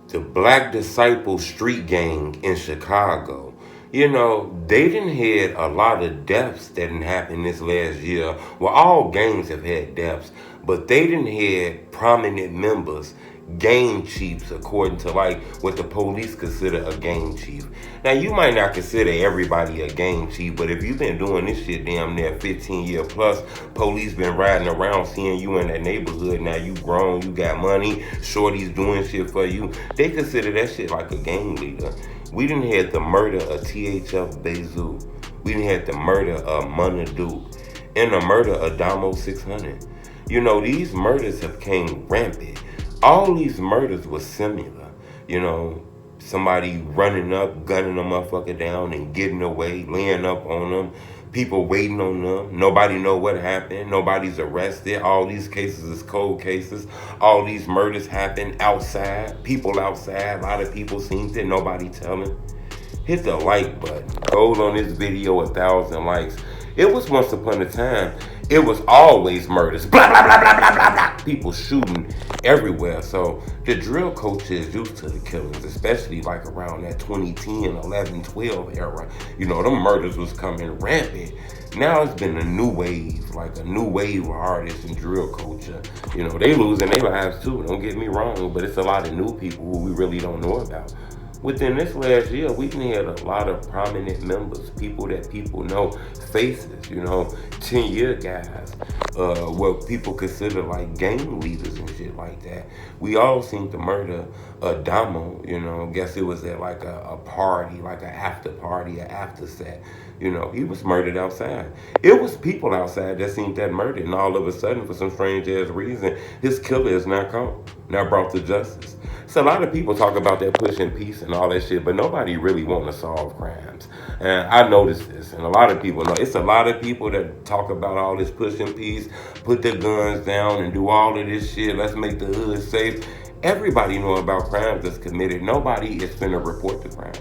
The Black Disciple Street Gang in Chicago. You know, they done had a lot of deaths that didn't happen this last year. Well, all gangs have had deaths, but they done had prominent members, gang chiefs, according to like what the police consider a gang chief. Now, you might not consider everybody a gang chief, but if you've been doing this shit damn near 15 year plus, police been riding around seeing you in that neighborhood. Now you grown, you got money, shorty's doing shit for you. They consider that shit like a gang leader. We didn't have the murder of THF Bayzoo. We didn't have the murder of Munna and the murder of Domo 600. You know, these murders have came rampant. All these murders were similar. You know, somebody running up, gunning a motherfucker down and getting away, laying up on them, people waiting on them. Nobody know what happened. Nobody's arrested. All these cases is cold cases. All these murders happen outside. People outside. A lot of people seen it. Nobody telling. Hit the like button. Gold on this video, 1,000 likes. It was once upon a time. It was always murders. Blah, blah, blah, blah, blah, blah, blah. People shooting everywhere. So the drill coach is used to the killings, especially like around that 2010, 11, 12 era. You know, them murders was coming rampant. Now it's been a new wave, like a new wave of artists and drill culture. You know, they losing their lives too. Don't get me wrong, but it's a lot of new people who we really don't know about. Within this last year, we've had a lot of prominent members, people that people know, faces, you know, 10-year guys, what people consider like gang leaders and shit like that. We all seen the murder of Domo, you know, guess it was at like a party, like an after party, an after set. You know, he was murdered outside. It was people outside that seen that murder, and all of a sudden, for some strange ass reason, his killer is not caught, not brought to justice. So a lot of people talk about that pushing peace and all that shit, but nobody really want to solve crimes. And I noticed this, and a lot of people know. It's a lot of people that talk about all this pushing peace, put their guns down and do all of this shit. Let's make the hood safe. Everybody know about crimes that's committed. Nobody is finna report the crimes.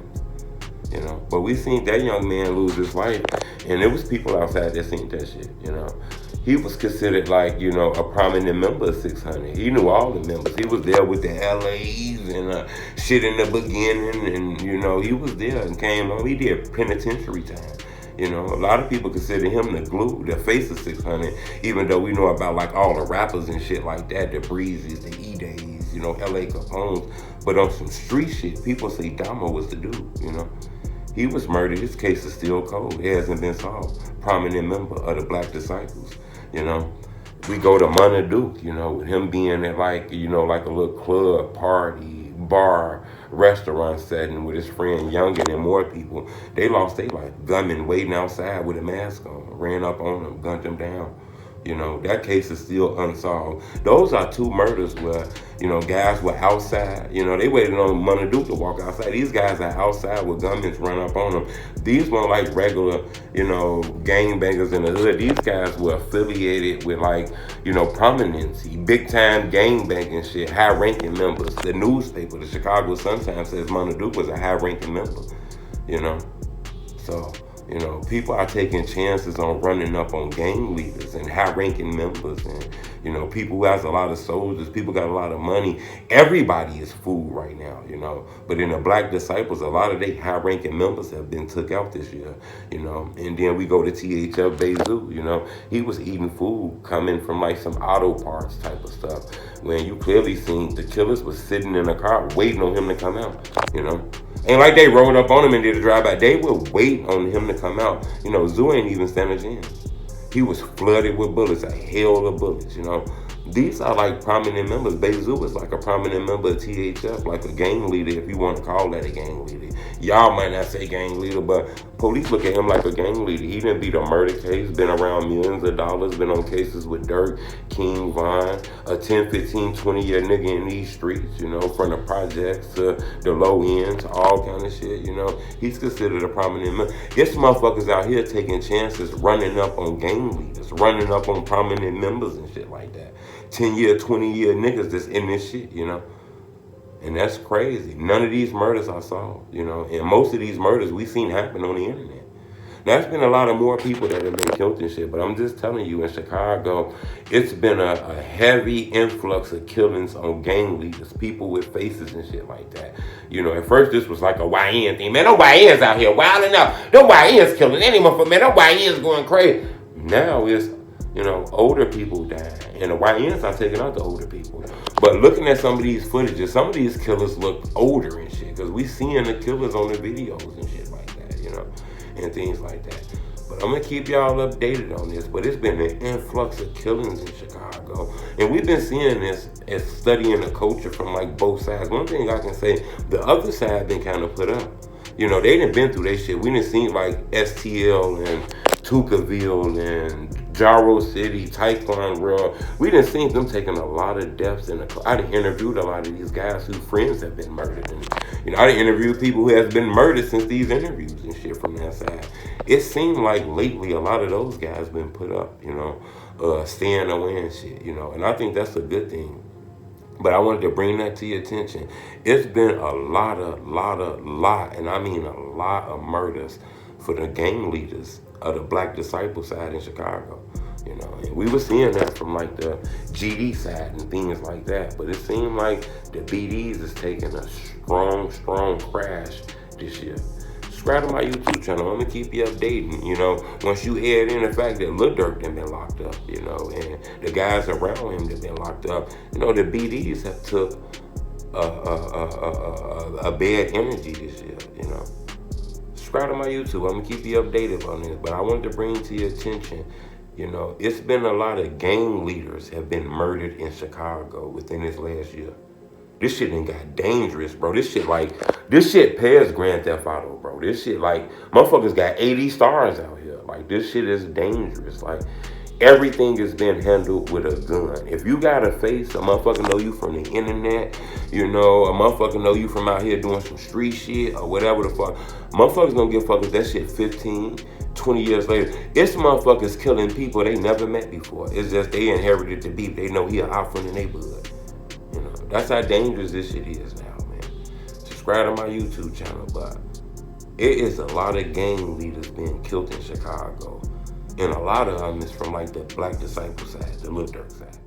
You know, but we seen that young man lose his life, and there was people outside that seen that shit. You know, he was considered like, you know, a prominent member of 600. He knew all the members. He was there with the LAs and shit in the beginning, and you know, he was there and came home. He did penitentiary time. You know, a lot of people consider him the glue, the face of 600, even though we know about like all the rappers and shit like that, the Breezes, the E-Days, you know, LA Capones. But on some street shit, people say Domo was the dude, you know. He was murdered. His case is still cold. It hasn't been solved. Prominent member of the Black Disciples, you know. We go to Munna, you know, with him being at like, you know, like a little club, party, bar, restaurant setting with his friend Youngin and more people. They lost their life. Gunmen waiting outside with a mask on, ran up on them, gunned them down. You know, that case is still unsolved. Those are two murders where, you know, guys were outside. You know, they waited on Munna to walk outside. These guys are outside with gunmen run up on them. These weren't like regular, you know, gangbangers in the hood. These guys were affiliated with like, you know, prominency, big time gangbanging shit, high ranking members. The newspaper, the Chicago Sun-Times, says Munna was a high ranking member, you know. So, you know, people are taking chances on running up on gang leaders and high-ranking members and, you know, people who has a lot of soldiers, people got a lot of money. Everybody is food right now, you know. But in the Black Disciples, a lot of their high-ranking members have been took out this year, you know. And then we go to THF Bayzoo, you know. He was eating food coming from like some auto parts type of stuff. When you clearly seen the killers was sitting in a car waiting on him to come out, you know. Ain't like they rolled up on him and did a drive-by. They were waiting on him to come out. You know, Zoo ain't even stand a chance. He was flooded with bullets, a hail of bullets, you know. These are like prominent members. Bayzoo is like a prominent member of THF, like a gang leader, if you want to call that a gang leader. Y'all might not say gang leader, but police look at him like a gang leader. He didn't beat a murder case, been around millions of dollars, been on cases with Dirk, King, Von, a 10, 15, 20-year nigga in these streets, you know, from the projects to the low ends, all kind of shit, you know. He's considered a prominent member. This motherfuckers out here taking chances, running up on gang leaders, running up on prominent members and shit like that. 10-year, 20-year niggas that's in this shit, you know. And that's crazy. None of these murders are solved, you know. And most of these murders we seen happen on the internet. Now, there's been a lot of more people that have been killed and shit, but I'm just telling you, in Chicago, it's been a heavy influx of killings on gang leaders, people with faces and shit like that. You know, at first this was like a YN thing. Man, no YNs out here wilding out. No YNs killing anyone, man, no YNs going crazy. Now it's, you know, older people dying, and the YNs are taking out the older people. But looking at some of these footages, some of these killers look older and shit, because we seeing the killers on the videos and shit like that, you know, and things like that. But I'm going to keep y'all updated on this, but it's been an influx of killings in Chicago, and we've been seeing this as studying the culture from like both sides. One thing I can say, the other side been kind of put up. You know, they done been through their shit. We done seen like STL and Tukaville and Jaro City, Taekwondo World. We done seen them taking a lot of deaths in the. I done interviewed a lot of these guys whose friends have been murdered. And, you know, I done interviewed people who have been murdered since these interviews and shit from that side. It seemed like lately a lot of those guys been put up, you know, staying away and shit, you know. And I think that's a good thing. But I wanted to bring that to your attention. It's been a lot, and I mean a lot of murders for the gang leaders of the Black Disciple side in Chicago. You know, and we were seeing that from like the GD side and things like that. But it seemed like the BDs is taking a strong crash this year. Subscribe to my YouTube channel. I'm gonna keep you updating. You know, once you add in the fact that Lil Durk done been locked up, you know, and the guys around him that been locked up, you know, the BDs have took a bad energy this year. You know, subscribe to my YouTube. I'm gonna keep you updated on this. But I wanted to bring to your attention, you know, it's been a lot of gang leaders have been murdered in Chicago within this last year. This shit done got dangerous, bro. This shit pairs Grand Theft Auto, bro. This shit, like, motherfuckers got 80 stars out here. Like, this shit is dangerous. Like, everything is being handled with a gun. If you got a face, a motherfucker know you from the internet, you know, a motherfucker know you from out here doing some street shit or whatever the fuck. Motherfuckers gonna give fuckers that shit 15, 20 years later. It's motherfuckers killing people they never met before. It's just they inherited the beef. They know he a out from the neighborhood. You know, that's how dangerous this shit is now, man. Subscribe to my YouTube channel, but it is a lot of gang leaders being killed in Chicago. And a lot of them is from like the Black Disciple side, the Lil Durk side.